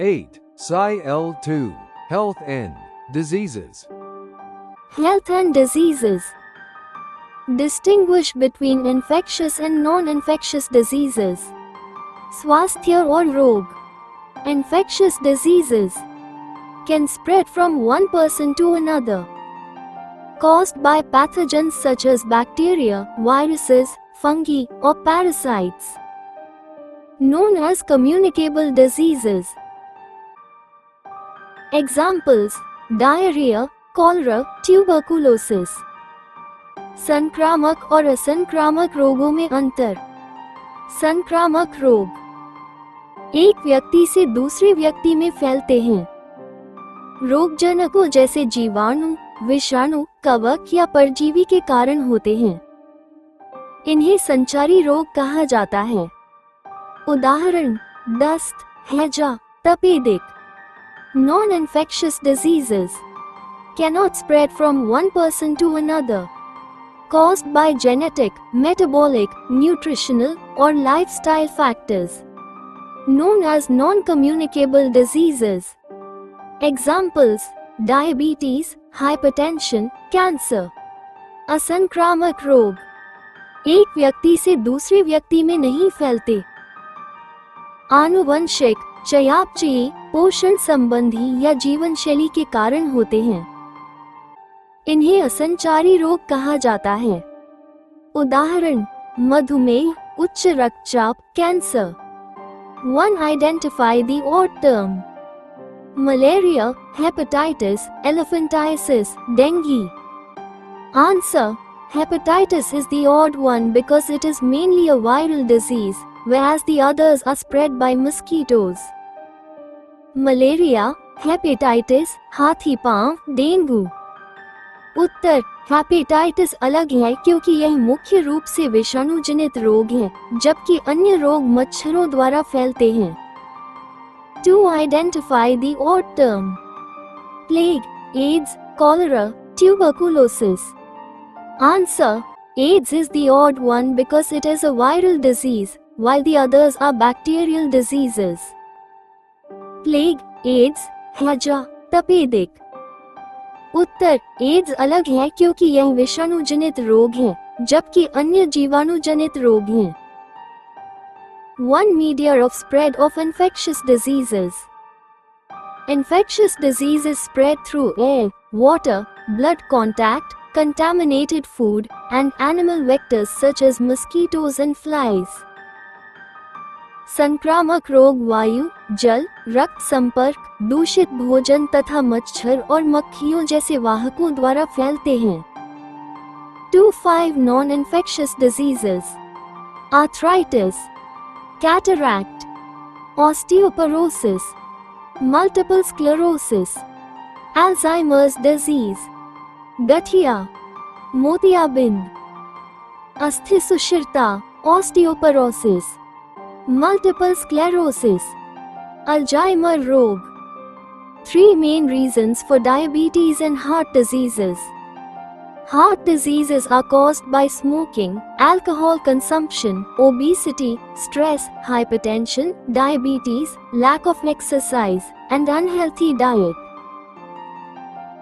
8. Psi L2. Health and diseases. Health and diseases. Distinguish between infectious and non-infectious diseases. स्वास्थ्य और रोग. Infectious diseases can spread from one person to another, caused by pathogens such as bacteria, viruses, fungi, or parasites. Known as communicable diseases. Examples: diarrhea, cholera, tuberculosis. संक्रामक और असंक्रामक रोगों में अंतर. संक्रामक रोग एक व्यक्ति से दूसरे व्यक्ति में फैलते हैं. रोगजनकों जैसे जीवाणु, विषाणु, कवक या परजीवी के कारण होते हैं. इन्हें संचारी रोग कहा जाता है. उदाहरण: दस्त, हैजा, तपेदिक. Non-infectious diseases cannot spread from one person to another, caused by genetic, metabolic, nutritional, or lifestyle factors, known as non-communicable diseases. Examples: diabetes, hypertension, cancer. असंक्रामक रोग एक व्यक्ति से दूसरे व्यक्ति में नहीं फैलते. आनुवंशिक, चयापचयी, पोषण संबंधी या जीवन शैली के कारण होते हैं. इन्हें असंचारी रोग कहा जाता है. उदाहरण: मधुमेह, उच्च रक्तचाप, cancer. 1. Identify the odd term. Malaria, hepatitis, elephantiasis, dengue. Answer: hepatitis is the odd one because it is mainly a viral disease, whereas the others are spread by mosquitoes. Malaria, hepatitis, हाथी पांव, dengue. उत्तर: hepatitis अलग है क्योंकि यह मुख्य रूप से विषाणु जनित रोग है, जबकि अन्य रोग मच्छरों द्वारा फैलते हैं. 2. Identify the odd term. Plague, AIDS, cholera, tuberculosis. Answer: AIDS is the odd one because it is a viral disease, while the others are bacterial diseases. Plague, AIDS, हैजा, तपेदिक. उत्तर: एड्स अलग है क्योंकि यह विषाणु जनित रोग है, जबकि अन्य जीवाणु जनित रोग हैं. 1. Media of spread of infectious diseases. Infectious diseases spread through air, water, blood contact, contaminated food, and animal vectors such as mosquitoes and flies. संक्रामक रोग वायु, जल, रक्त संपर्क, दूषित भोजन तथा मच्छर और मक्खियों जैसे वाहकों द्वारा फैलते हैं. 2. 5. Non-infectious diseases. Arthritis, cataract, osteoporosis, multiple sclerosis, Alzheimer's disease, गठिया, मोतियाबिंद, अस्थि सुषिरता, osteoporosis, multiple sclerosis, Alzheimer रोग. 3 main reasons for diabetes and heart diseases. Heart diseases are caused by smoking, alcohol consumption, obesity, stress, hypertension, diabetes, lack of exercise, and unhealthy diet.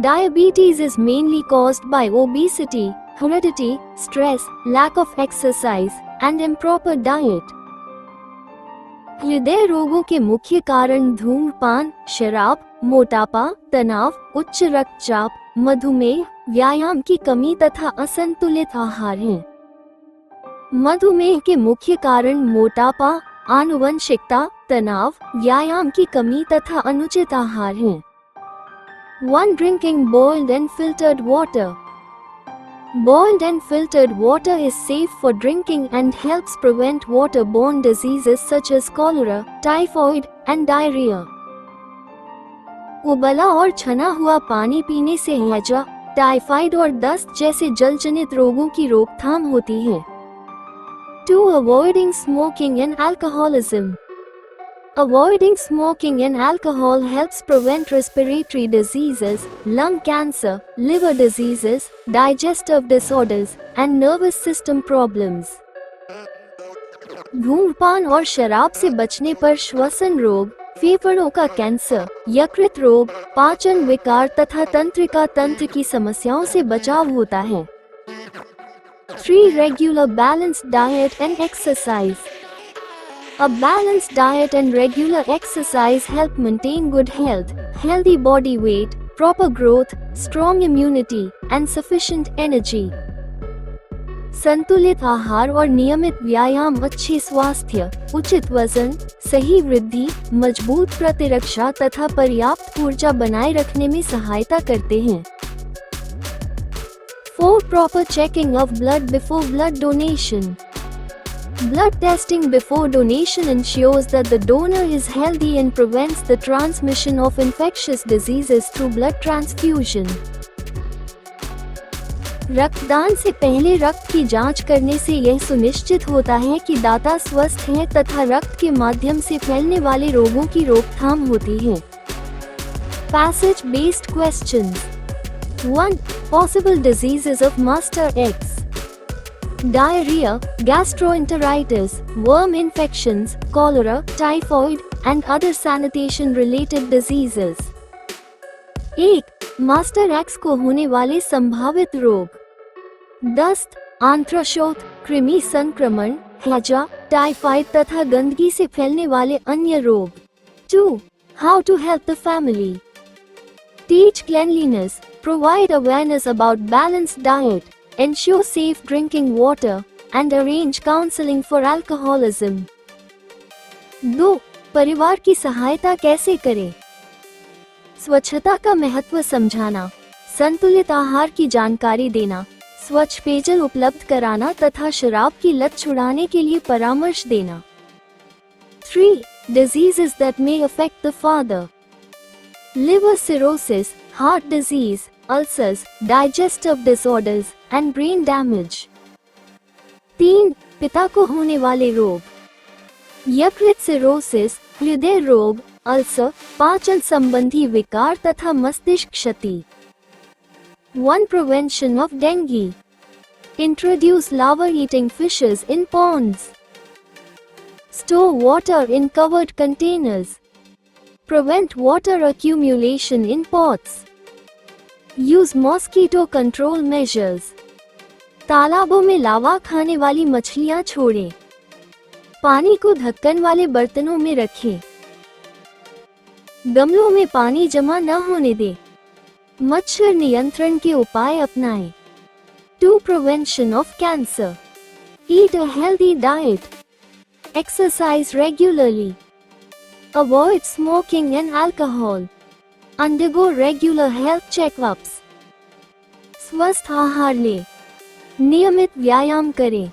Diabetes is mainly caused by obesity, heredity, stress, lack of exercise, and improper diet. हृदय रोगों के मुख्य कारण धूम्रपान, शराब, मोटापा, तनाव, उच्च रक्तचाप, मधुमेह, व्यायाम की कमी तथा असंतुलित आहार हैं. मधुमेह के मुख्य कारण मोटापा, आनुवंशिकता, तनाव, व्यायाम की कमी तथा अनुचित आहार हैं. 1. Drinking boiled and filtered water. Boiled and filtered water is safe for drinking and helps prevent waterborne diseases such as cholera, typhoid, and diarrhea. उबला और छना हुआ पानी पीने से हैजा, टाइफाइड और दस्त जैसे जलजनित रोगों की रोकथाम होती है. 2. Avoiding smoking and alcoholism. Avoiding smoking and alcohol helps prevent respiratory diseases, lung cancer, liver diseases, digestive disorders, and nervous system problems. धूम्रपान और शराब से बचने पर श्वसन रोग, फेफड़ों का कैंसर, यकृत रोग, पाचन विकार तथा तंत्रिका तंत्र की समस्याओं से बचाव होता है। 3. Regular balanced diet and exercise. A balanced diet and regular exercise help maintain good health, healthy body weight, proper growth, strong immunity, and sufficient energy. संतुलित आहार और नियमित व्यायाम अच्छे स्वास्थ्य, उचित वजन, सही वृद्धि, मजबूत प्रतिरक्षा तथा पर्याप्त ऊर्जा बनाए रखने में सहायता करते हैं। 4. Proper checking of blood before blood donation. Blood testing before donation ensures that the donor is healthy and prevents the transmission of infectious diseases through blood transfusion. रक्तदान से पहले रक्त की जांच करने से यह सुनिश्चित होता है कि दाता स्वस्थ है तथा रक्त के माध्यम से फैलने वाले रोगों की रोकथाम होती है। Passage based questions. 1. Possible diseases of Master X. Diarrhea, gastroenteritis, worm infections, cholera, typhoid, and other sanitation-related diseases. 1. Master x को होने वाले संभावित रोग: दस्त, आंत्रशोथ, कृमि संक्रमण, हैजा, टाइफाइड तथा गंदगी से फैलने वाले अन्य रोग। 2. How to help the family. Teach cleanliness, provide awareness about balanced diet, ensure safe drinking water, and arrange counseling for alcoholism. 2. परिवार की सहायता कैसे करें? स्वच्छता का महत्व समझाना, संतुलित आहार की जानकारी देना, स्वच्छ पेयजल उपलब्ध कराना तथा शराब की लत छुड़ाने के लिए परामर्श देना। 3. Diseases that may affect the father. Liver cirrhosis, heart disease, ulcers, digestive disorders, and brain damage. 3. पिता को होने वाले रोग: यकृत सिरोसिस, हृदय रोग, अल्सर, पाचन संबंधी विकार तथा मस्तिष्क क्षति। 1. Prevention of dengue. Introduce larva-eating fishes in ponds. Store water in covered containers. Prevent water accumulation in pots. Use mosquito control measures. तालाबों में लावा खाने वाली मछलियां छोड़ें। पानी को ढक्कन वाले बर्तनों में रखें। गमलों में पानी जमा न होने दें। मच्छर नियंत्रण के उपाय अपनाएं। 2. Prevention of cancer. Eat a healthy diet. Exercise regularly. Avoid smoking and alcohol. Undergo regular health checkups. स्वस्थ आहार लें। नियमित व्यायाम करें।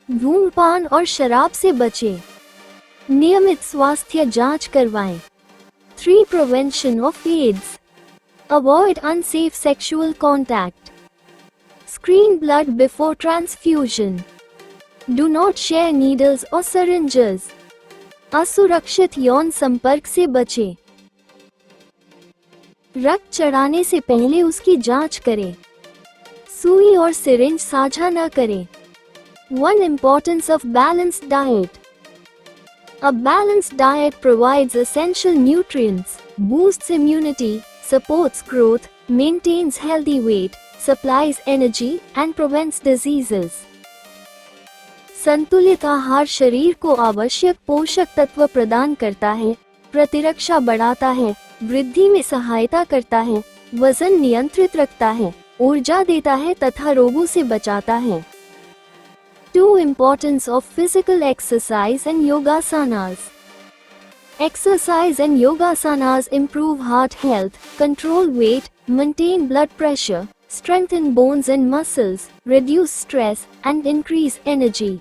धूम्रपान और शराब से बचें। नियमित स्वास्थ्य जांच करवाएं। 3. Prevention of AIDS. Avoid unsafe sexual contact. Screen blood before transfusion. Do not share needles or syringes. असुरक्षित यौन संपर्क से बचें। रक्त चढ़ाने से पहले उसकी जांच करें। सुई और सिरिंज साझा न करें। 1. Importance of balanced diet. A balanced diet provides essential nutrients, boosts immunity, supports growth, maintains healthy weight, supplies energy, and prevents diseases. संतुलित आहार शरीर को आवश्यक पोषक तत्व प्रदान करता है, प्रतिरक्षा बढ़ाता है, वृद्धि में सहायता करता है, वजन नियंत्रित रखता है, ऊर्जा देता है तथा रोगों से बचाता है। 2. Importance of physical exercise and yogasanas. Exercise and yogasanas improve heart health, control weight, maintain blood pressure, strengthen bones and muscles, reduce stress, and increase energy.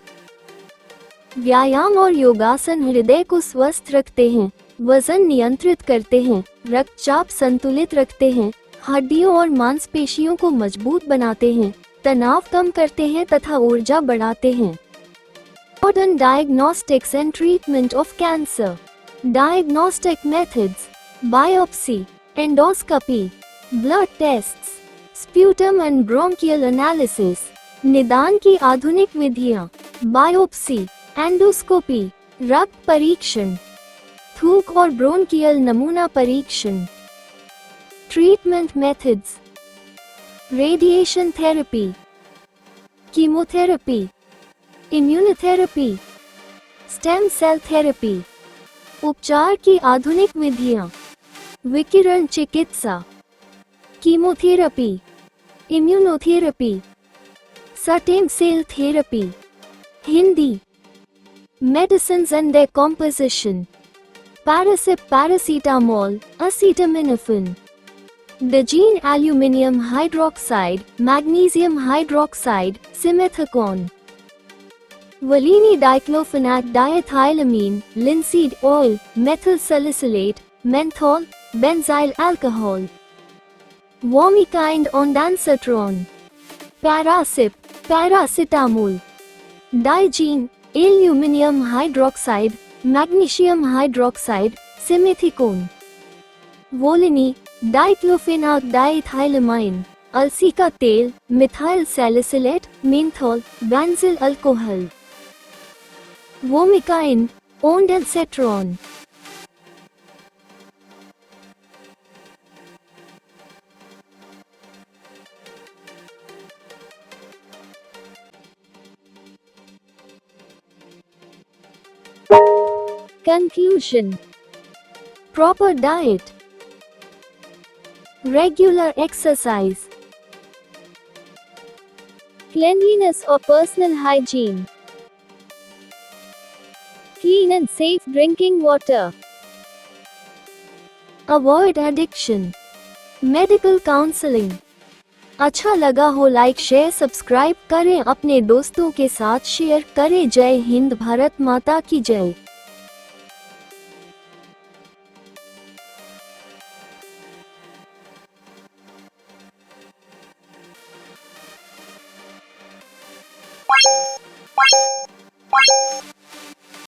व्यायाम और योगासन हृदय को स्वस्थ रखते हैं, वजन नियंत्रित करते हैं, रक्तचाप संतुलित रखते हैं, हड्डियों और मांसपेशियों को मजबूत बनाते हैं, तनाव कम करते हैं तथा ऊर्जा बढ़ाते हैं। Modern diagnostics and treatment of cancer. Diagnostic methods: biopsy, endoscopy, blood tests, sputum and bronchial analysis. निदान की आधुनिक विधियां: बायोप्सी, एंडोस्कोपी, रक्त परीक्षण। थूक और ब्रोंकियल नमूना परीक्षण। Treatment methods: radiation therapy, chemotherapy, immunotherapy, stem cell therapy. उपचार की आधुनिक विधियां: विकिरण चिकित्सा, chemotherapy, immunotherapy, stem cell therapy. Hindi: medicines and their composition: paracetamol, acetaminophen, dagene aluminium hydroxide, magnesium hydroxide, simethicone, Valini diclofenac diethylamine, linseed oil, methyl salicylate, menthol, benzyl alcohol, Warmikind ondansetron, paracetamol, digene, aluminium hydroxide, magnesium hydroxide, simethicone, Volini, diclofenac diethylamine, अलसी का तेल, methyl salicylate, menthol, benzyl alcohol, vomicine, ondansetron. Conclusion: proper diet, regular exercise, cleanliness or personal hygiene, clean and safe drinking water, avoid addiction, medical counseling। अच्छा लगा हो like share subscribe करें, अपने दोस्तों के साथ शेयर करें। जय हिंद, भारत माता की जय।